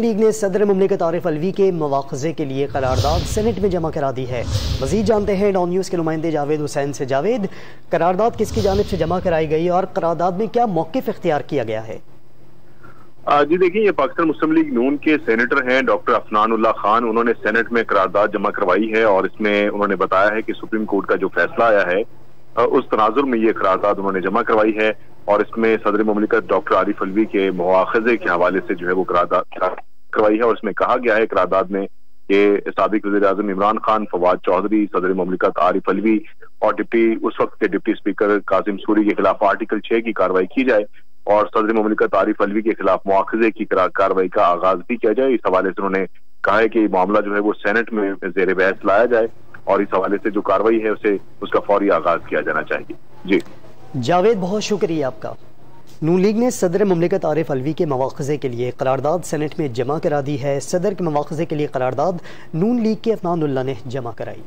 League نے صدر مملکت عارف الوی کے مواخذے کے لیے قرارداد سینٹ میں جمع کرا دی ہے۔ مزید جانتے ہیں ڈان نیوز کے نمائندے جاوید حسین سے۔ جاوید، قرارداد کس کی جانب سے جمع کرائی گئی اور قرارداد میں کیا موقف اختیار کیا گیا ہے؟ جی دیکھیں، یہ پاکستان مسلم لیگ نون کے سینیٹر ہیں ڈاکٹر عفنان اللہ خان۔ انہوں نے سینٹ میں قرارداد جمع کروائی ہے اور اس میں انہوں نے بتایا ہے کہ سپریم کورٹ کا جو فیصلہ آیا ہے اس تناظر میں یہ قرارداد انہوں نے جمع کروائی ہے، اور اس میں صدر مملکت ڈاکٹر عارف الوی کے مواخذے کے حوالے سے جو ہے وہ قرارداد کروائی ہے، اور اس میں کہا گیا ہے قرارداد میں کہ سابق وزیر اعظم عمران خان، فواد چودھری، صدر مملکت عارف الوی اور اس وقت کے ڈپٹی اسپیکر کاظم سوری کے خلاف آرٹیکل 6 کی کارروائی کی جائے اور صدر مملکت عارف الوی کے خلاف مواخذے کی کارروائی کا آغاز بھی کیا جائے۔ اس حوالے سے انہوں نے کہا ہے کہ یہ معاملہ جو ہے وہ سینٹ میں زیر بحث لایا جائے اور اس حوالے سے جو کارروائی ہے اس کا فوری آغاز کیا جانا چاہیے۔ جی جاوید، بہت شکریہ آپ کا۔ نون لیگ نے صدر مملکت عارف الوی کے مواخذے کے لیے قرارداد سینٹ میں جمع کرا دی ہے۔ صدر کے مواخذے کے لیے قرارداد نون لیگ کے عفنان اللہ نے جمع کرائی۔